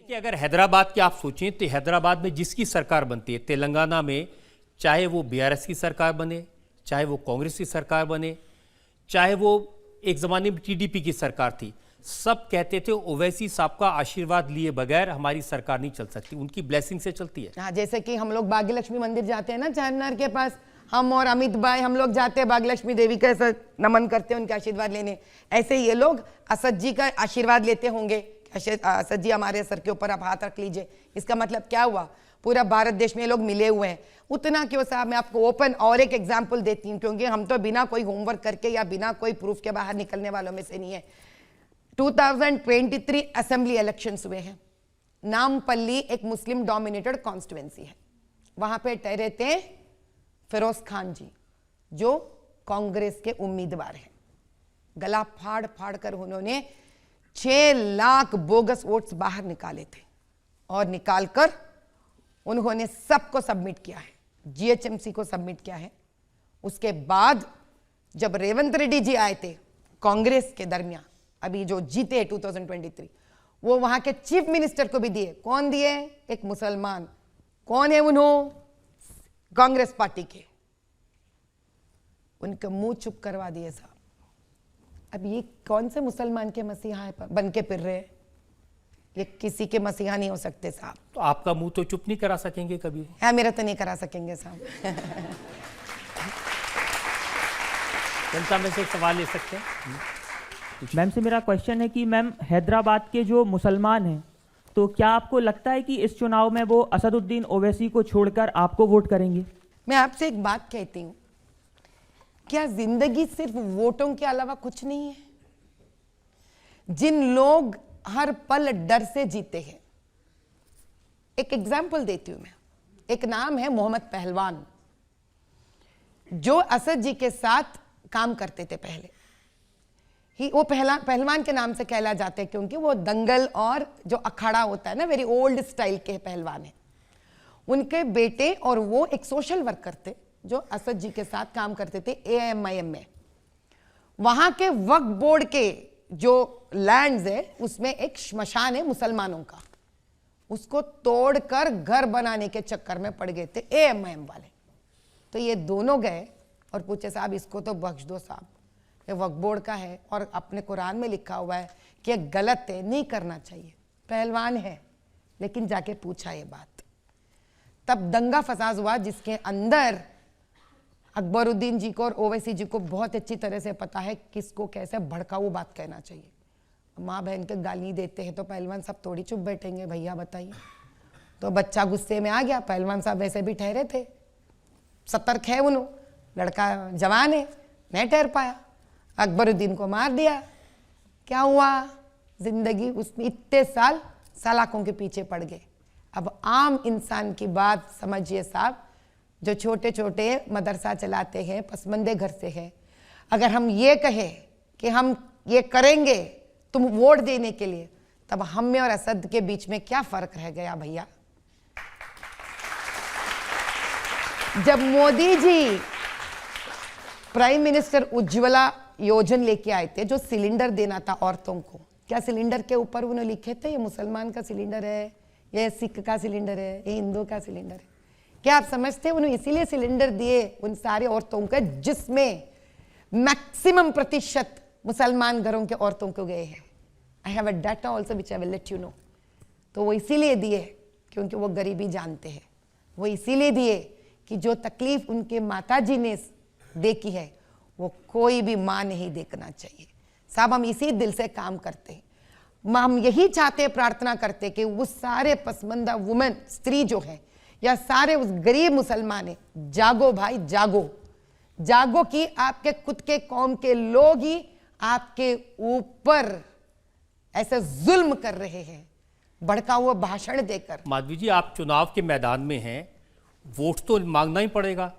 कि अगर हैदराबाद की आप सोचें तो हैदराबाद में जिसकी सरकार बनती है, तेलंगाना में चाहे वो बीआरएस की सरकार बने, चाहे वो कांग्रेस की सरकार बने, चाहे वो एक ज़माने में टीडीपी की सरकार थी, सब कहते थे ओवैसी साहब का आशीर्वाद लिए बगैर हमारी सरकार नहीं चल सकती, उनकी ब्लेसिंग से चलती है। हाँ, जैसे कि हम लोग भाग्यलक्ष्मी मंदिर जाते हैं ना चारमीनार के पास, हम और अमित भाई हम लोग जाते हैं भाग्यलक्ष्मी देवी का ऐसा नमन करते हैं उनके आशीर्वाद लेने, ऐसे ये लोग असद जी का आशीर्वाद लेते होंगे। असद जी हमारे सर के ऊपर आप हाथ रख लीजिए, इसका मतलब क्या हुआ, पूरा भारत देश में ये लोग मिले हुए हैं। उतना क्यों साहब, मैं आपको ओपन और एक एग्जाम्पल देती हूँ, क्योंकि हम तो बिना कोई होमवर्क करके या बिना कोई प्रूफ के बाहर निकलने वालों में से नहीं है। 2023 असेंबली इलेक्शंस हुए हैं। नामपल्ली एक मुस्लिम डोमिनेटेड कॉन्स्टिट्युएंसी है, वहां पे ठहरे थे फिरोज खान जी जो कांग्रेस के उम्मीदवार हैं। गला फाड़ फाड़ कर उन्होंने 6 लाख बोगस वोट्स बाहर निकाले थे और निकालकर उन्होंने सबको सबमिट किया है, जीएचएमसी को सबमिट किया है। उसके बाद जब रेवंत रेड्डी जी आए थे कांग्रेस के दरमियान, अभी जो जीते 2023, वो वहां के चीफ मिनिस्टर को भी दिए। कौन दिए? एक मुसलमान। कौन है उन्होंने? कांग्रेस पार्टी के। उनका मुंह चुप करवा दिए साहब। अब ये कौन से मुसलमान के मसीहा बन के फिर रहे हैं? ये किसी के मसीहा नहीं हो सकते साहब। तो आपका मुंह तो चुप नहीं करा सकेंगे कभी? हाँ, मेरा तो नहीं करा सकेंगे साहब। जनता में से एक सवाल ले सकते हैं। मैम से मेरा क्वेश्चन है कि मैम हैदराबाद के जो मुसलमान हैं, तो क्या आपको लगता है कि इस चुनाव में वो असदुद्दीन ओवैसी को छोड़कर आपको वोट करेंगे? मैं आपसे एक बात कहती हूं, क्या जिंदगी सिर्फ वोटों के अलावा कुछ नहीं है? जिन लोग हर पल डर से जीते हैं, एक एग्जाम्पल देती हूं मैं। एक नाम है मोहम्मद पहलवान, जो असद जी के साथ काम करते थे पहले ही। वो पहलवान के नाम से कहला जाते हैं क्योंकि वो दंगल और जो अखाड़ा होता है ना, वेरी ओल्ड स्टाइल के पहलवान है। उनके बेटे और वो एक सोशल वर्कर थे जो असद जी के साथ काम करते थे एएमआईएम में। वहां के वक्फ बोर्ड के जो लैंड्स है उसमें एक श्मशान है मुसलमानों का, उसको तोड़कर घर बनाने के चक्कर में पड़ गए थे एएमआईएम वाले। तो ये दोनों गए और पूछे साहब इसको तो बख्श दो साहब, ये वक्फ बोर्ड का है और अपने कुरान में लिखा हुआ है कि ये गलत है, नहीं करना चाहिए। पहलवान है लेकिन जाके पूछा ये बात। तब दंगा फसाद हुआ जिसके अंदर अकबरुद्दीन जी को और ओवैसी जी को बहुत अच्छी तरह से पता है किसको कैसे भड़काऊ बात कहना चाहिए। माँ बहन के गाली देते हैं तो पहलवान साहब थोड़ी चुप बैठेंगे, भैया बताइए। तो बच्चा गुस्से में आ गया, पहलवान साहब वैसे भी ठहरे थे, सतर्क है उन्होंने, लड़का जवान है, नहीं ठहर पाया, अकबरुद्दीन को मार दिया। क्या हुआ? जिंदगी उसमें इतने साल सलाखों के पीछे पड़ गए। अब आम इंसान की बात समझिए साहब, जो छोटे छोटे मदरसा चलाते हैं, पसमंदे घर से हैं, अगर हम ये कहें कि हम ये करेंगे तुम वोट देने के लिए, तब हम में और असद के बीच में क्या फर्क रह गया भैया? जब मोदी जी प्राइम मिनिस्टर उज्ज्वला योजना लेके आए थे, जो सिलेंडर देना था औरतों को, क्या सिलेंडर के ऊपर उन्होंने लिखे थे ये मुसलमान का सिलेंडर है, ये सिख का सिलेंडर है, ये हिंदू का सिलेंडर है? क्या आप समझते हैं उन्होंने इसीलिए सिलेंडर दिए उन सारे औरतों को जिसमें मैक्सिमम प्रतिशत मुसलमान घरों के औरतों को गए हैं? I have a data also which I will let you know. तो वो इसीलिए दिए क्योंकि वो गरीबी जानते हैं, वो इसीलिए दिए कि जो तकलीफ उनके माता जी ने देखी है वो कोई भी माँ नहीं देखना चाहिए साहब। हम इसी दिल से काम करते हैं, हम यही चाहते, प्रार्थना करते कि वो सारे पसमंदा वुमेन, स्त्री जो है, या सारे उस गरीब मुसलमान है, जागो भाई जागो, जागो कि आपके खुद के कौम के लोग ही आपके ऊपर ऐसे जुल्म कर रहे हैं भड़का हुआ भाषण देकर। माधवी जी, आप चुनाव के मैदान में हैं, वोट तो मांगना ही पड़ेगा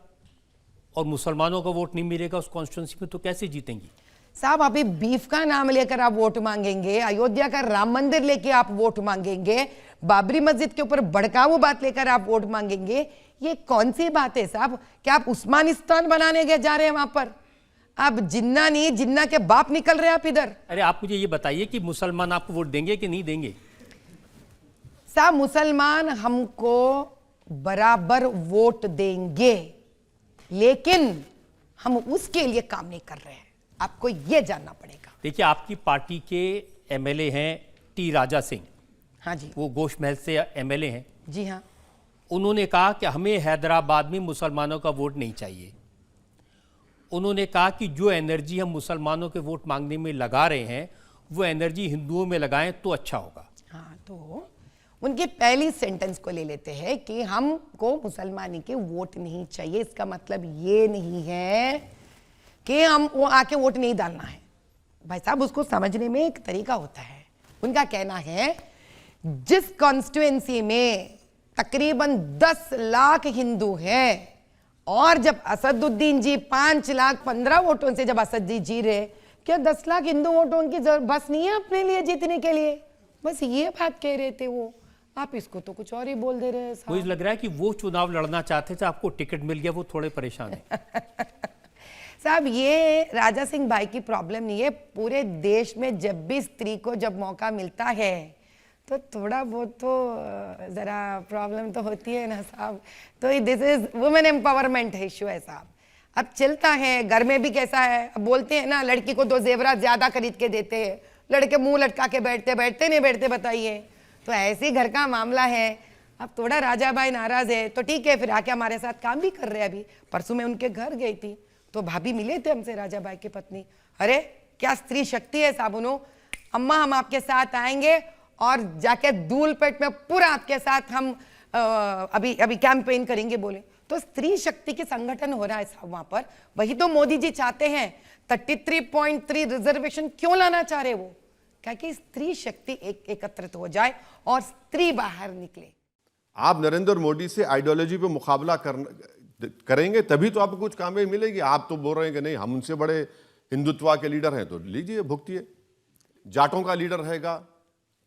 और मुसलमानों का वोट नहीं मिलेगा उस कॉन्स्टिट्यूंसी में, तो कैसे जीतेंगी साहब? अभी बीफ का नाम लेकर आप वोट मांगेंगे, अयोध्या का राम मंदिर लेके आप वोट मांगेंगे, बाबरी मस्जिद के ऊपर भड़काऊ बात लेकर आप वोट मांगेंगे, ये कौन सी बात है साहब? क्या आप उस्मानिस्तान बनाने के जा रहे हैं वहां पर? आप जिन्ना नहीं, जिन्ना के बाप निकल रहे हैं आप इधर। अरे आप मुझे ये बताइए कि मुसलमान आपको वोट देंगे कि नहीं देंगे? साहब मुसलमान हमको बराबर वोट देंगे, लेकिन हम उसके लिए काम नहीं कर रहे हैं, आपको यह जानना पड़ेगा। देखिए, आपकी पार्टी के एमएलए हैं टी राजा सिंह, हाँ जी, वो गोश्त महल से एमएलए हैं। जी हाँ, उन्होंने कहा कि हमें हैदराबाद में मुसलमानों का वोट नहीं चाहिए। उन्होंने कहा कि जो एनर्जी हम मुसलमानों के वोट मांगने में लगा रहे हैं वो एनर्जी हिंदुओं में लगाएं तो अच्छा होगा। हाँ, तो उनकी पहली सेंटेंस को ले लेते हैं कि हमको मुसलमानी के वोट नहीं चाहिए। इसका मतलब ये नहीं है कि हम वो आके वोट नहीं डालना है। भाई साहब, उसको समझने में एक तरीका होता है। उनका कहना है जिस कॉन्स्टिट्यूएंसी में तकरीबन 10 लाख हिंदू हैं और जब असदुद्दीन जी 5,15,000 वोटों से जब असद जी जी रहे, क्या 10 लाख हिंदू वोटों की बस नहीं है अपने लिए जीतने के लिए? बस ये बात कह रहे थे वो। आप इसको तो कुछ और ही बोल दे रहे हैं साहब। मुझे लग रहा है कि वो चुनाव लड़ना चाहते थे, आपको टिकट मिल गया, वो थोड़े परेशान है। साहब, ये राजा सिंह भाई की प्रॉब्लम नहीं है। पूरे देश में जब भी स्त्री को जब मौका मिलता है तो थोड़ा बहुत तो जरा प्रॉब्लम तो होती है ना साहब। तो this is women empowerment issue है साहब। अब चलता है, घर में भी कैसा है, अब बोलते हैं ना लड़की को 2 जेवरात ज्यादा खरीद के देते हैं, लड़के मुंह लटका के बैठते नहीं बैठते, बताइए। तो ऐसे घर का मामला है। अब थोड़ा राजा भाई नाराज है तो ठीक है, फिर आके हमारे साथ काम भी कर रहे हैं। अभी परसों मैं उनके घर गई थी तो भाभी मिले थे हमसे, राजा भाई की पत्नी। अरे क्या स्त्री शक्ति है साहब। उन्होंने, अम्मा हम आपके साथ आएंगे और जाके धूलपेट में पूरा आपके साथ हम अभी अभी कैंपेन करेंगे बोले। तो स्त्री शक्ति के संगठन हो रहा है साहब वहां पर। वही तो मोदी जी चाहते हैं। 33.3 रिजर्वेशन क्यों लाना चाह रहे वो? क्या कि स्त्री शक्ति एकत्रित हो जाए और स्त्री बाहर निकले। आप नरेंद्र मोदी से आइडियोलॉजी पे मुकाबला करेंगे तभी तो आपको कुछ कामयाबी मिलेगी। आप तो बोल रहे हैं कि नहीं हम उनसे बड़े हिंदुत्व के लीडर हैं, तो लीजिए भुगतिए। जाटों का लीडर रहेगा,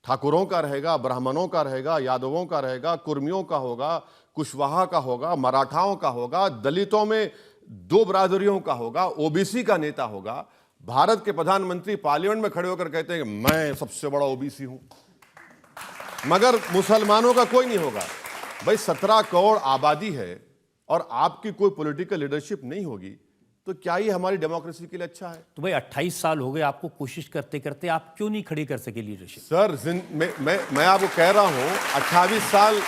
ठाकुरों का रहेगा, ब्राह्मणों का रहेगा, यादवों का रहेगा, कुर्मियों का होगा, कुशवाहा का होगा, मराठाओं का होगा, दलितों में 2 बरादरियों का होगा, ओबीसी का नेता होगा। भारत के प्रधानमंत्री पार्लियामेंट में खड़े होकर कहते हैं कि मैं सबसे बड़ा ओबीसी हूं, मगर मुसलमानों का कोई नहीं होगा। भाई 17 करोड़ आबादी है और आपकी कोई पॉलिटिकल लीडरशिप नहीं होगी तो क्या ये हमारी डेमोक्रेसी के लिए अच्छा है? तो भाई 28 साल हो गए आपको कोशिश करते करते, आप क्यों नहीं खड़ी कर सके लीडरशिप? सर मैं आपको कह रहा हूं 28 साल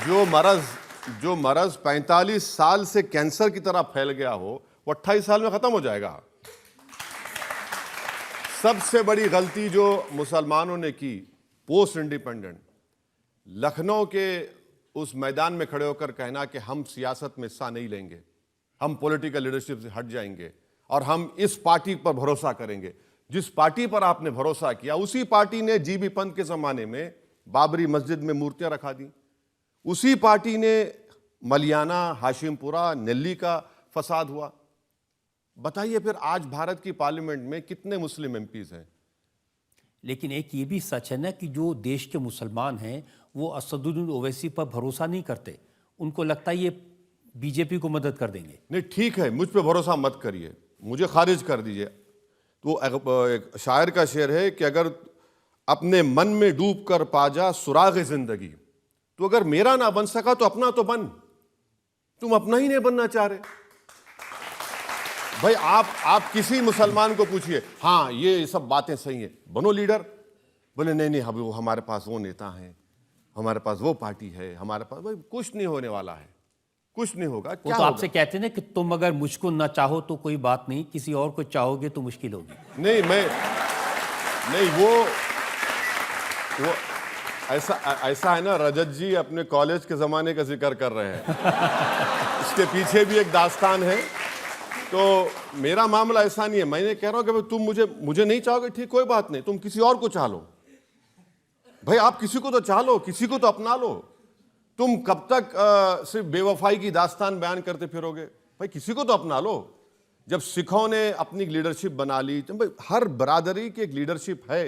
जो मरज 45 साल से कैंसर की तरह फैल गया हो वो 28 साल में खत्म हो जाएगा। सबसे बड़ी गलती जो मुसलमानों ने की पोस्ट इंडिपेंडेंट, लखनऊ के उस मैदान में खड़े होकर कहना कि हम सियासत में हिस्सा नहीं लेंगे, हम पॉलिटिकल लीडरशिप से हट जाएंगे और हम इस पार्टी पर भरोसा करेंगे। जिस पार्टी पर आपने भरोसा किया उसी पार्टी ने जीबी पंत के जमाने में बाबरी मस्जिद में मूर्तियां रखा दी। उसी पार्टी ने मलियाना, हाशिमपुरा, नेल्ली का फसाद हुआ। बताइए फिर आज भारत की पार्लियामेंट में कितने मुस्लिम एमपीज हैं? लेकिन एक ये भी सच है ना कि जो देश के मुसलमान हैं वो असदुद्दीन ओवैसी पर भरोसा नहीं करते। उनको लगता है ये बीजेपी को मदद कर देंगे। नहीं ठीक है, मुझ पे भरोसा मत करिए, मुझे खारिज कर दीजिए। तो एक शायर का शेर है कि अगर अपने मन में डूब कर पा जा सुराग जिंदगी, तो अगर मेरा ना बन सका तो अपना तो बन। तुम अपना ही नहीं बनना चाह रहे। भाई आप किसी मुसलमान को पूछिए, हाँ ये सब बातें सही हैं, बनो लीडर। बोले नहीं अभी वो हमारे पास वो नेता हैं, हमारे पास वो पार्टी है, हमारे पास। भाई कुछ नहीं होने वाला है, कुछ नहीं होगा। वो तो आपसे कहते हैं ना कि तुम अगर मुझको ना चाहो तो कोई बात नहीं, किसी और को चाहोगे तो मुश्किल होगी। नहीं वो ऐसा है ना, रजत जी अपने कॉलेज के जमाने का जिक्र कर रहे हैं। इसके पीछे भी एक दास्तान है। तो मेरा मामला ऐसा नहीं है। मैंने कह रहा हूं कि तुम मुझे नहीं चाहोगे, ठीक, कोई बात नहीं, तुम किसी और को चाह लो। भाई आप किसी को तो चाह लो, किसी को तो अपना लो। तुम कब तक सिर्फ बेवफाई की दास्तान बयान करते फिरोगे? भाई किसी को तो अपना लो। जब सिखों ने अपनी लीडरशिप बना ली, तो भाई हर बरादरी की एक लीडरशिप है,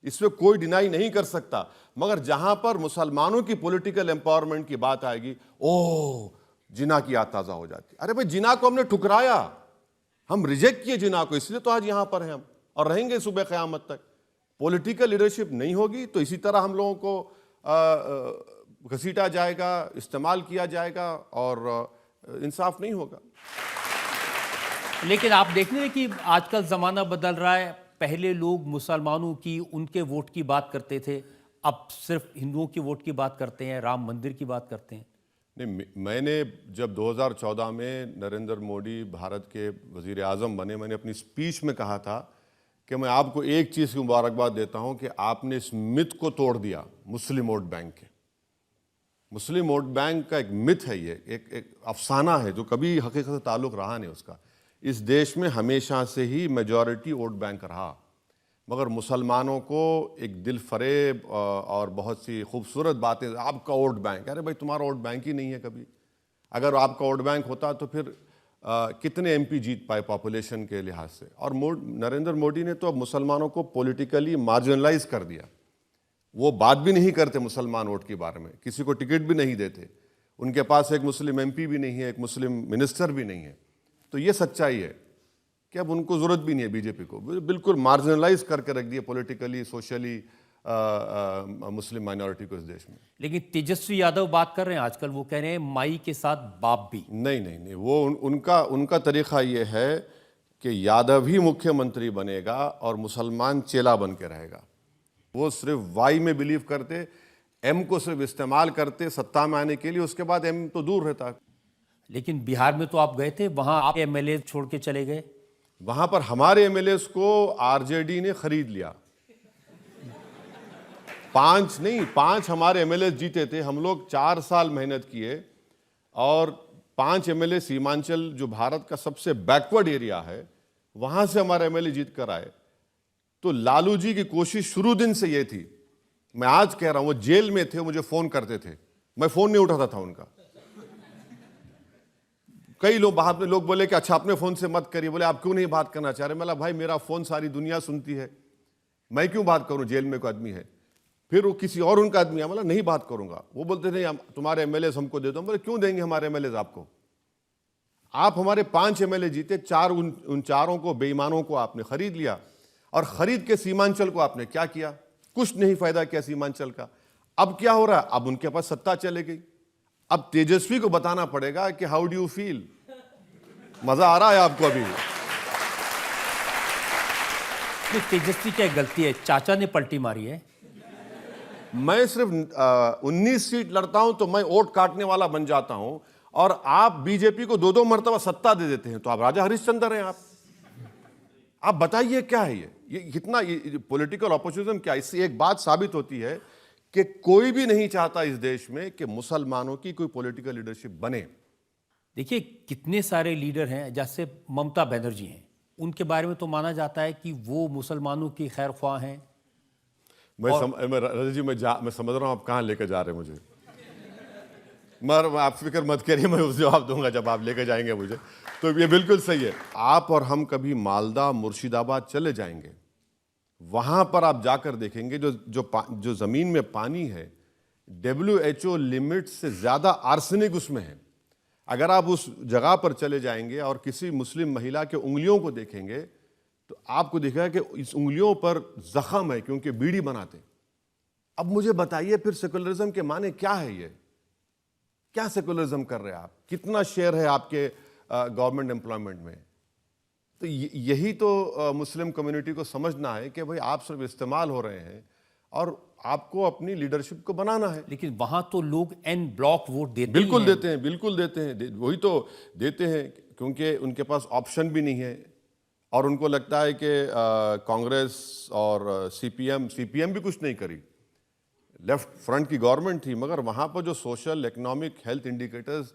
इसमें कोई डिनाई नहीं कर सकता। मगर जहां पर मुसलमानों की पॉलिटिकल एम्पावरमेंट की बात आएगी, ओह जिना की याद ताजा हो जाती। अरे भाई जिना को हमने ठुकराया, हम रिजेक्ट किए जिना को, इसलिए तो आज यहां पर हैं हम और रहेंगे सुबह क़यामत तक। पॉलिटिकल लीडरशिप नहीं होगी तो इसी तरह हम लोगों को घसीटा जाएगा, इस्तेमाल किया जाएगा और इंसाफ नहीं होगा। लेकिन आप देख रहे हैं कि आजकल ज़माना बदल रहा है। पहले लोग मुसलमानों की, उनके वोट की बात करते थे, अब सिर्फ हिंदुओं की वोट की बात करते हैं, राम मंदिर की बात करते हैं। नहीं, मैंने जब 2014 में नरेंद्र मोदी भारत के वज़ीर आज़म बने, मैंने अपनी स्पीच में कहा था कि मैं आपको एक चीज़ की मुबारकबाद देता हूं कि आपने इस मिथ को तोड़ दिया, मुस्लिम वोट बैंक के। मुस्लिम वोट बैंक का एक मिथ है, ये एक अफसाना है जो कभी हकीकत से ताल्लुक़ रहा नहीं उसका। इस देश में हमेशा से ही मेजॉरिटी वोट बैंक रहा, मगर मुसलमानों को एक दिल फरेब और बहुत सी खूबसूरत बातें, आपका वोट बैंक, अरे भाई तुम्हारा वोट बैंक ही नहीं है कभी। अगर आपका वोट बैंक होता तो फिर कितने एमपी जीत पाए पॉपुलेशन के लिहाज से। और नरेंद्र मोदी ने तो अब मुसलमानों को पॉलिटिकली मार्जिनलाइज कर दिया। वो बात भी नहीं करते मुसलमान वोट के बारे में, किसी को टिकट भी नहीं देते, उनके पास एक मुस्लिम एमपी भी नहीं है, एक मुस्लिम मिनिस्टर भी नहीं है। तो ये सच्चाई है कि अब उनको ज़रूरत भी नहीं है बीजेपी को, बिल्कुल मार्जिनलाइज करके रख दिया पॉलिटिकली, सोशली मुस्लिम माइनॉरिटी को इस देश में। लेकिन तेजस्वी यादव बात कर रहे हैं आजकल, वो कह रहे हैं माई के साथ बाप भी। नहीं, वो उनका तरीक़ा ये है कि यादव ही मुख्यमंत्री बनेगा और मुसलमान चेला बन के रहेगा। वो सिर्फ वाई में बिलीव करते, एम को सिर्फ इस्तेमाल करते सत्ता में आने के लिए, उसके बाद एम तो दूर रहता। लेकिन बिहार में तो आप गए थे, वहां आप एमएलए छोड़ के चले गए। वहां पर हमारे एमएलएस को आरजेडी ने खरीद लिया। 5 हमारे एमएलए जीते थे। हम लोग 4 साल मेहनत किए और 5 एमएलए सीमांचल, जो भारत का सबसे बैकवर्ड एरिया है, वहां से हमारे एमएलए जीत कर आए। तो लालू जी की कोशिश शुरू दिन से ये थी, मैं आज कह रहा हूं, वो जेल में थे, मुझे फोन करते थे, मैं फोन नहीं उठाता था उनका। कई लोग बाहर में लोग बोले कि अच्छा अपने फोन से मत करिए, बोले आप क्यों नहीं बात करना चाह रहे। मैं भाई मेरा फोन सारी दुनिया सुनती है, मैं क्यों बात करूं, जेल में कोई आदमी है। फिर वो किसी और उनका आदमी है, बोला नहीं बात करूंगा। वो बोलते नहीं तुम्हारे एमएलए हमको दे दो। बोले क्यों देंगे हमारे एमएलए आपको, आप हमारे 5 एमएलए जीते, उन चारों को, बेईमानों को आपने खरीद लिया। और खरीद के सीमांचल को आपने क्या किया, कुछ नहीं फायदा किया सीमांचल का। अब क्या हो रहा है, अब उनके पास सत्ता चले गई। अब तेजस्वी को बताना पड़ेगा कि हाउ डू यू फील, मजा आ रहा है आपको अभी। तेजस्वी क्या गलती है, चाचा ने पलटी मारी है। मैं सिर्फ 19 सीट लड़ता हूं तो मैं वोट काटने वाला बन जाता हूं, और आप बीजेपी को 2-2 मरतबा सत्ता दे देते हैं, तो आप राजा हरिश्चंद्र हैं। आप बताइए क्या है ये कितना पॉलिटिकल ऑपोजिशन क्या है। इससे एक बात साबित होती है कि कोई भी नहीं चाहता इस देश में कि मुसलमानों की कोई पॉलिटिकल लीडरशिप बने। देखिए कितने सारे लीडर हैं, जैसे ममता बनर्जी हैं, उनके बारे में तो माना जाता है कि वो मुसलमानों की खैर ख्वाह हैं। मैं समझ रहा हूं आप कहां लेकर जा रहे हैं मुझे, मगर आप फिक्र मत करिए, मैं उस जवाब दूंगा जब आप लेकर जाएंगे मुझे। तो ये बिल्कुल सही है। आप और हम कभी मालदा, मुर्शिदाबाद चले जाएंगे, वहां पर आप जाकर देखेंगे जो जमीन में पानी है, WHO लिमिट से ज्यादा आर्सेनिक उसमें है। अगर आप उस जगह पर चले जाएंगे और किसी मुस्लिम महिला के उंगलियों को देखेंगे तो आपको दिखेगा कि इस उंगलियों पर जख्म है, क्योंकि बीड़ी बनाते। अब मुझे बताइए फिर सेकुलरिज्म के माने क्या है, ये क्या सेकुलरिज्म कर रहे हैं आप, कितना शेयर है आपके गवर्नमेंट एम्प्लॉयमेंट में। तो यही तो मुस्लिम कम्युनिटी को समझना है कि भाई आप सिर्फ इस्तेमाल हो रहे हैं और आपको अपनी लीडरशिप को बनाना है। लेकिन वहां तो लोग एन ब्लॉक वोट देते बिल्कुल देते हैं, बिल्कुल देते हैं, वही तो देते हैं, क्योंकि उनके पास ऑप्शन भी नहीं है। और उनको लगता है कि कांग्रेस और सीपीएम भी कुछ नहीं करी, लेफ्ट फ्रंट की गवर्नमेंट थी, मगर वहाँ पर जो social, economic, health indicators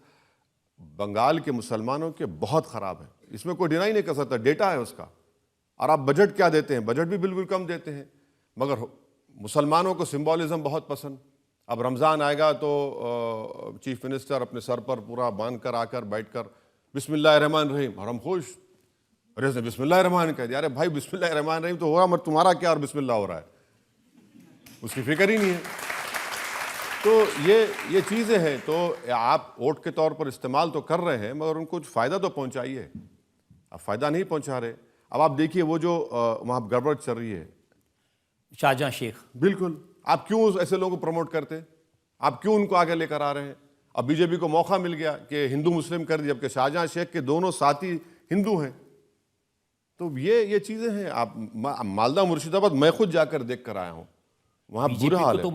Bengal के मुसलमानों के बहुत ख़राब है। इसमें कोई डिनाई नहीं कर सकता, डेटा है उसका। और आप बजट क्या देते हैं, बजट भी बिल्कुल कम देते हैं, मगर मुसलमानों को सिंबॉलिज्म बहुत पसंद। अब रमज़ान आएगा तो चीफ मिनिस्टर अपने सर पर पूरा बांध कर आकर बैठकर बिस्मिल्लाहिर्रहमानिर्रहीम, और हम खुश, अरे उसने बिस्मिल्लाहिर्रहमान कह दिया। अरे भाई बिस्मिल्लाहिर्रहमानिर्रहीम तो हो रहा, मगर तुम्हारा क्या और बिस्मिल्लाह हो रहा है, उसकी फिक्र ही नहीं है। तो ये चीज़ें हैं। तो आप वोट के तौर पर इस्तेमाल तो कर रहे हैं, मगर उनको कुछ फ़ायदा तो पहुंचाइए। आप फ़ायदा नहीं पहुंचा रहे। अब आप देखिए वो जो वहाँ गड़बड़ चल रही है, शाहजहां शेख। बिल्कुल, आप क्यों ऐसे लोगों को प्रमोट करते? आप क्यों उनको आगे लेकर आ रहे हैं? अब बीजेपी को मौका मिल गया कि हिंदू मुस्लिम कर दिया, जबकि शाहजहां शेख के दोनों साथी हिंदू हैं। तो ये चीजें हैं। आप मालदा मुर्शिदाबाद मैं खुद जाकर देख कर आया हूं, वहां बुरा बीजेपी हाल को तो है।